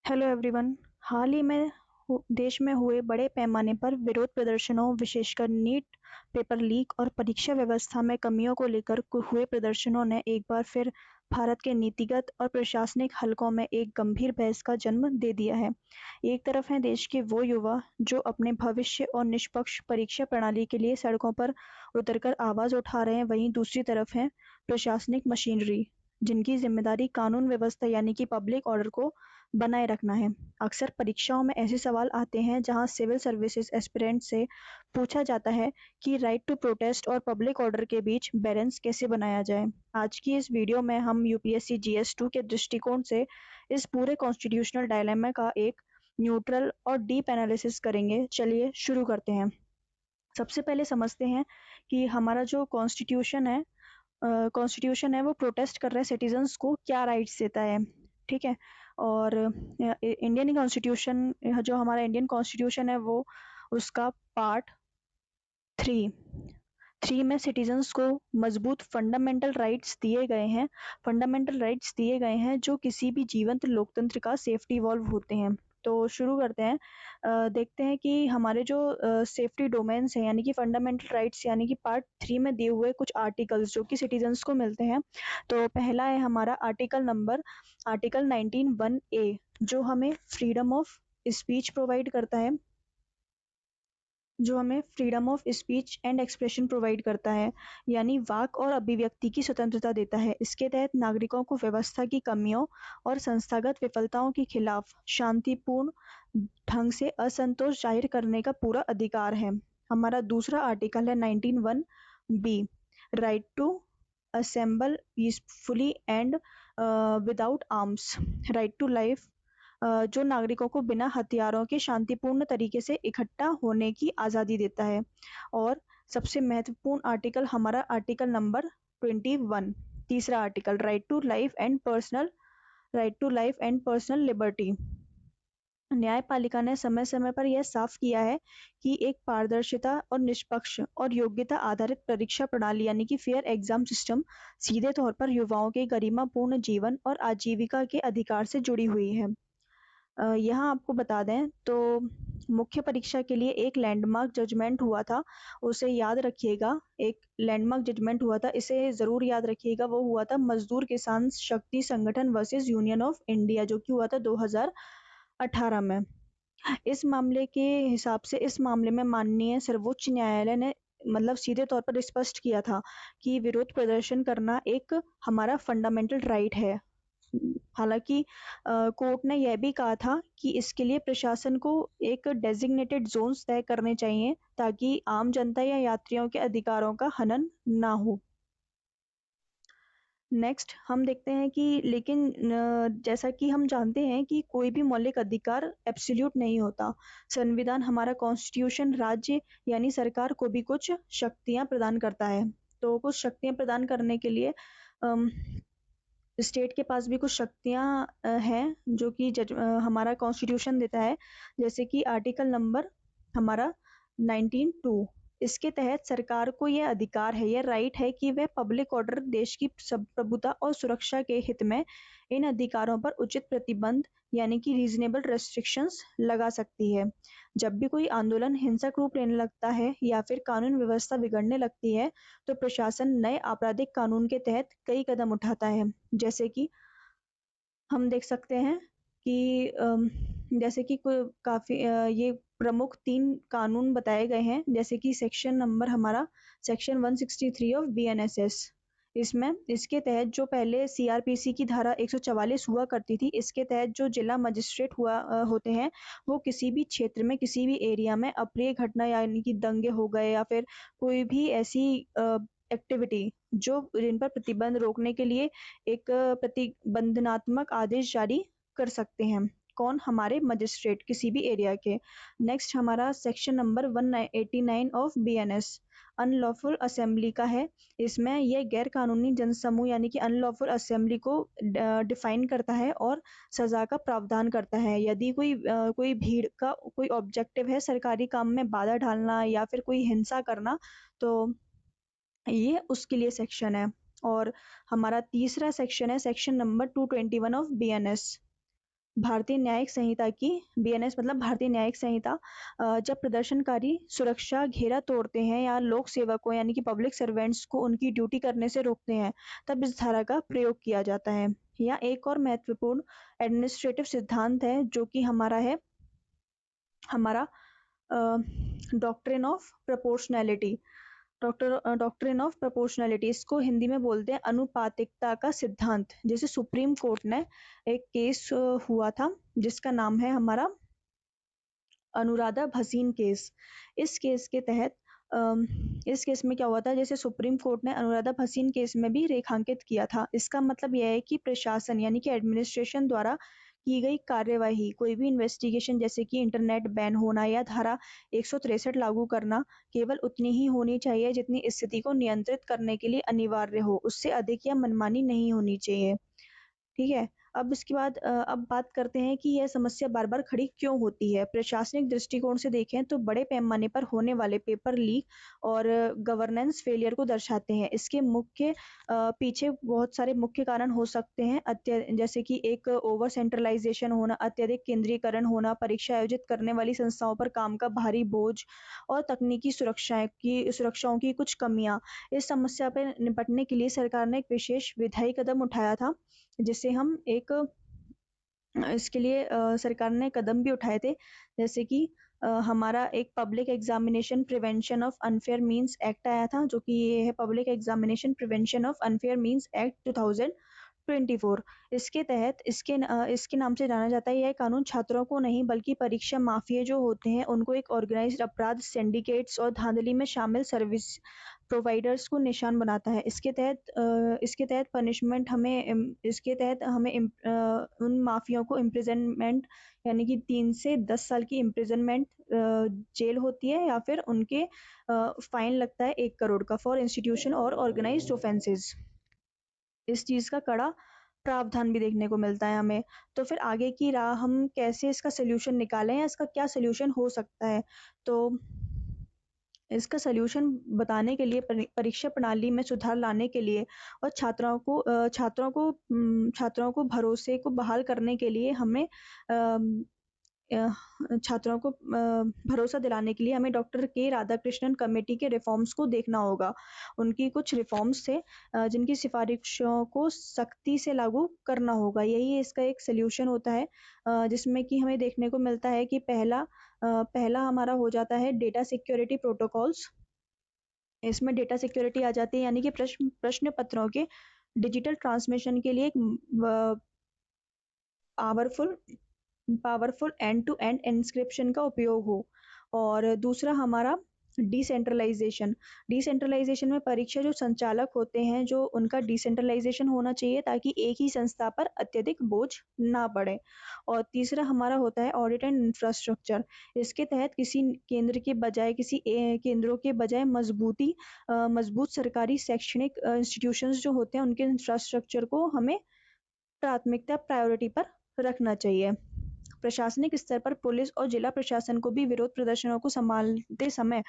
Hello everyone. हाल ही में देश में हुए बड़े पैमाने पर विरोध प्रदर्शनों, विशेषकर नीट पेपर लीक और परीक्षा व्यवस्था में कमियों को लेकर हुए प्रदर्शनों ने एक बार फिर भारत के नीतिगत और प्रशासनिक हलकों में एक गंभीर बहस का जन्म दे दिया है। एक तरफ हैं देश के वो युवा जो अपने भविष्य और निष्पक्ष परीक्षा प्रणाली के लिए सड़कों पर उतरकर आवाज उठा रहे हैं, वहीं दूसरी तरफ है प्रशासनिक मशीनरी जिनकी जिम्मेदारी कानून व्यवस्था यानी कि पब्लिक ऑर्डर को बनाए रखना है। अक्सर परीक्षाओं में ऐसे सवाल आते हैं जहां सिविल सर्विसेज एस्पिरेंट से पूछा जाता है कि राइट टू प्रोटेस्ट और पब्लिक ऑर्डर के बीच बैलेंस कैसे बनाया जाए। आज की इस वीडियो में हम यूपीएससी जीएस 2 के दृष्टिकोण से इस पूरे कॉन्स्टिट्यूशनल डायलेमा का एक न्यूट्रल और डीप एनालिसिस करेंगे। चलिए शुरू करते हैं। सबसे पहले समझते हैं कि हमारा जो कॉन्स्टिट्यूशन है वो प्रोटेस्ट कर रहे सिटीजन्स को क्या राइट्स देता है। ठीक है। और इंडियन कॉन्स्टिट्यूशन, जो हमारा इंडियन कॉन्स्टिट्यूशन है वो उसका पार्ट 3 में सिटीजन्स को मजबूत फंडामेंटल राइट्स दिए गए हैं जो किसी भी जीवंत लोकतंत्र का सेफ्टी वॉल्व होते हैं। तो शुरू करते हैं। देखते हैं कि हमारे जो सेफ्टी डोमेन्स हैं यानी कि फंडामेंटल राइट्स यानी कि पार्ट 3 में दिए हुए कुछ आर्टिकल्स जो कि सिटीजन्स को मिलते हैं। तो पहला है हमारा आर्टिकल 19(1)(a) जो हमें फ्रीडम ऑफ स्पीच प्रोवाइड करता है, जो हमें freedom of speech and expression provide करता है, यानी वाक और अभिव्यक्ति की स्वतंत्रता देता है। इसके तहत नागरिकों को व्यवस्था की कमियों और संस्थागत विफलताओं के खिलाफ शांतिपूर्ण ढंग से असंतोष जाहिर करने का पूरा अधिकार है। हमारा दूसरा आर्टिकल है 19(1)(b), right to assemble peacefully and without arms, right to life, जो नागरिकों को बिना हथियारों के शांतिपूर्ण तरीके से इकट्ठा होने की आज़ादी देता है। और सबसे महत्वपूर्ण आर्टिकल हमारा आर्टिकल नंबर 21, तीसरा article, right to life and personal liberty. न्यायपालिका ने समय समय पर यह साफ किया है कि एक पारदर्शिता और निष्पक्ष और योग्यता आधारित परीक्षा प्रणाली यानी कि फेयर एग्जाम सिस्टम सीधे तौर पर युवाओं के गरिमापूर्ण जीवन और आजीविका के अधिकार से जुड़ी हुई है। यहाँ आपको बता दें तो मुख्य परीक्षा के लिए एक लैंडमार्क जजमेंट हुआ था, उसे याद रखिएगा। एक लैंडमार्क जजमेंट हुआ था, इसे ज़रूर याद रखिएगा। वो हुआ था मजदूर किसान शक्ति संगठन वर्सेस यूनियन ऑफ इंडिया, जो कि हुआ था 2018 में। इस मामले के हिसाब से इस मामले में माननीय सर्वोच्च न्यायालय ने मतलब सीधे तौर पर स्पष्ट किया था कि विरोध प्रदर्शन करना एक हमारा फंडामेंटल राइट है। हालांकि कोर्ट ने यह भी कहा था कि इसके लिए प्रशासन को एक डेजिग्नेटेड जोन्स तय करने चाहिए ताकि आम जनता या यात्रियों के अधिकारों का हनन ना हो। नेक्स्ट हम देखते हैं कि लेकिन जैसा कि हम जानते हैं कि कोई भी मौलिक अधिकार एब्सोल्यूट नहीं होता। संविधान, हमारा कॉन्स्टिट्यूशन, राज्य यानी सरकार को भी कुछ शक्तियां प्रदान करता है। तो कुछ शक्तियां प्रदान करने के लिए स्टेट के पास भी कुछ शक्तियां हैं जो कि हमारा कॉन्स्टिट्यूशन देता है। जैसे कि आर्टिकल नंबर हमारा 19(2), इसके तहत सरकार को यह अधिकार है, यह राइट है कि वह पब्लिक ऑर्डर, देश की प्रभुता और सुरक्षा के हित में इन अधिकारों पर उचित प्रतिबंध यानी कि रीजनेबल रेस्ट्रिक्शंस लगा सकती है। जब भी कोई आंदोलन हिंसक रूप लेने लगता है या फिर कानून व्यवस्था बिगड़ने लगती है तो प्रशासन नए आपराधिक कानून के तहत कई कदम उठाता है। जैसे कि हम देख सकते हैं कि जैसे कि काफ़ी ये प्रमुख 3 कानून बताए गए हैं। जैसे कि सेक्शन 163 ऑफ बीएनएसएस, इसमें इसके तहत जो पहले सीआरपीसी की धारा 144 हुआ करती थी, इसके तहत जो जिला मजिस्ट्रेट होते हैं वो किसी भी क्षेत्र में, किसी भी एरिया में अप्रिय घटना यानी कि दंगे हो गए या फिर कोई भी ऐसी एक्टिविटी जिन पर प्रतिबंध रोकने के लिए एक प्रतिबंधनात्मक आदेश जारी कर सकते हैं। कौन? हमारे मजिस्ट्रेट किसी भी एरिया के। नेक्स्ट हमारा section number 189 of BNS unlawful assembly का है। इसमें यह गैर कानूनी जनसमूह यानी कि अनलॉफुल असेंबली को डिफाइन करता है और सजा का प्रावधान करता है। यदि कोई भीड़ का कोई ऑब्जेक्टिव है सरकारी काम में बाधा डालना या फिर कोई हिंसा करना, तो ये उसके लिए सेक्शन है। और हमारा तीसरा सेक्शन है सेक्शन नंबर 221 ऑफ बीएनएस, भारतीय न्यायिक संहिता की, बीएनएस मतलब भारतीय न्यायिक संहिता, जब प्रदर्शनकारी सुरक्षा घेरा तोड़ते हैं या लोक सेवकों यानी कि पब्लिक सर्वेंट्स को उनकी ड्यूटी करने से रोकते हैं, तब इस धारा का प्रयोग किया जाता है। या एक और महत्वपूर्ण एडमिनिस्ट्रेटिव सिद्धांत है जो कि हमारा है, हमारा doctrine of proportionality. Doctrine of proportionality, इसको हिंदी में बोलते हैं अनुपातिकता का सिद्धांत। जैसे सुप्रीम कोर्ट ने एक केस हुआ था जिसका नाम है हमारा अनुराधा भसीन केस। इस केस के तहत इस केस में क्या हुआ था, जैसे सुप्रीम कोर्ट ने अनुराधा भसीन केस में भी रेखांकित किया था। इसका मतलब यह है कि प्रशासन यानी कि एडमिनिस्ट्रेशन द्वारा की गई कार्यवाही, कोई भी इन्वेस्टिगेशन जैसे कि इंटरनेट बैन होना या धारा 163 लागू करना, केवल उतनी ही होनी चाहिए जितनी स्थिति को नियंत्रित करने के लिए अनिवार्य हो, उससे अधिक या मनमानी नहीं होनी चाहिए। ठीक है। अब इसके बाद अब बात करते हैं कि यह समस्या बार-बार खड़ी क्यों होती है। प्रशासनिक दृष्टिकोण से देखें तो बड़े पैमाने पर होने वाले पेपर लीक और गवर्नेंस फेलियर को दर्शाते हैं। इसके पीछे बहुत सारे मुख्य कारण हो सकते हैं, जैसे कि एक ओवर सेंट्रलाइजेशन होना, अत्यधिक केंद्रीकरण होना, परीक्षा आयोजित करने वाली संस्थाओं पर काम का भारी बोझ और तकनीकी सुरक्षाओं की कुछ कमियां। इस समस्या पर निपटने के लिए सरकार ने एक विशेष विधायी कदम उठाया था, जिसे हम एक इसके लिए सरकार ने कदम भी उठाए थे, जैसे कि हमारा एक public examination prevention of unfair means act आया था, जो कि ये है public examination prevention of unfair means act 2024। इसके तहत इसके नाम से जाना जाता है। यह कानून छात्रों को नहीं बल्कि परीक्षा माफिया जो होते हैं उनको, एक ऑर्गेनाइज्ड अपराध सिंडिकेट्स और धांधली में शामिल सर्विस प्रोवाइडर्स को निशान बनाता है। इसके तहत हमें उन माफियाओं को इम्प्रिजनमेंट यानी कि 3 से 10 साल की इम्प्रिजनमेंट जेल होती है, या फिर उनके फाइन लगता है 1 करोड़ का फॉर इंस्टीट्यूशन और ऑर्गेनाइज्ड ऑफेंसेस। इस चीज का कड़ा प्रावधान भी देखने को मिलता है हमें। तो फिर आगे की राह हम कैसे इसका सोल्यूशन निकालें, या इसका क्या सोल्यूशन हो सकता है। तो इसका सॉल्यूशन बताने के लिए परीक्षा प्रणाली में सुधार लाने के लिए और छात्रों को भरोसे को बहाल करने के लिए हमें अम, छात्रों को भरोसा दिलाने के लिए हमें डॉक्टर के राधाकृष्णन कमेटी के रिफॉर्म्स को देखना होगा। उनकी कुछ रिफॉर्म्स थे जिनकी सिफारिशों को सख्ती से लागू करना होगा। यही इसका एक सोल्यूशन होता है, जिसमें कि हमें देखने को मिलता है कि पहला हमारा हो जाता है डेटा सिक्योरिटी प्रोटोकॉल्स। इसमें डेटा सिक्योरिटी आ जाती है, यानी कि प्रश्न पत्रों के डिजिटल ट्रांसमिशन के लिए एक powerful powerful end to end encryption का उपयोग हो। और दूसरा हमारा डिसेंट्रलाइजेशन में परीक्षा जो संचालक होते हैं, जो उनका डिसेंट्रलाइजेशन होना चाहिए ताकि एक ही संस्था पर अत्यधिक बोझ ना पड़े। और तीसरा हमारा होता है ऑडिट एंड इंफ्रास्ट्रक्चर। इसके तहत किसी केंद्रों के बजाय मजबूत सरकारी शैक्षणिक इंस्टीट्यूशंस जो होते हैं उनके इंफ्रास्ट्रक्चर को हमें प्रायोरिटी पर रखना चाहिए। प्रशासनिक स्तर पर पुलिस और जिला प्रशासन को भी विरोध प्रदर्शनों को संभालते समय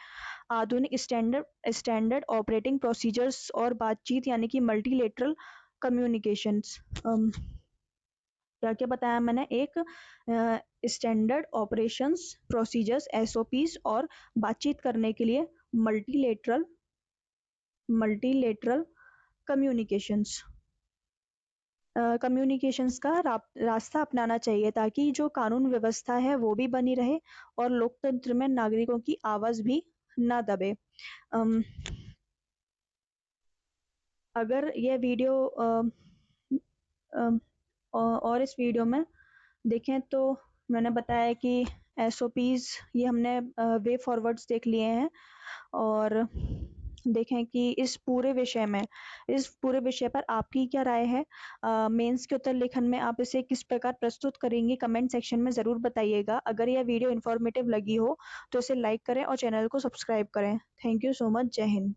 आधुनिक स्टैंडर्ड ऑपरेटिंग प्रोसीजर्स और बातचीत यानी कि मल्टीलेटरल कम्युनिकेशंस, क्या क्या बताया मैंने, एक स्टैंडर्ड ऑपरेशंस प्रोसीजर्स एसओपीज और बातचीत करने के लिए मल्टीलेटरल कम्युनिकेशंस का रास्ता अपनाना चाहिए, ताकि जो कानून व्यवस्था है वो भी बनी रहे और लोकतंत्र में नागरिकों की आवाज भी ना दबे। अगर यह वीडियो और इस वीडियो में देखें तो मैंने बताया कि एसओपीज, ये हमने वे फॉरवर्ड्स देख लिए हैं। और देखें कि इस पूरे विषय पर आपकी क्या राय है। मेंस के उत्तर लेखन में आप इसे किस प्रकार प्रस्तुत करेंगे, कमेंट सेक्शन में ज़रूर बताइएगा। अगर यह वीडियो इन्फॉर्मेटिव लगी हो तो इसे लाइक करें और चैनल को सब्सक्राइब करें। Thank you so much. जय हिंद।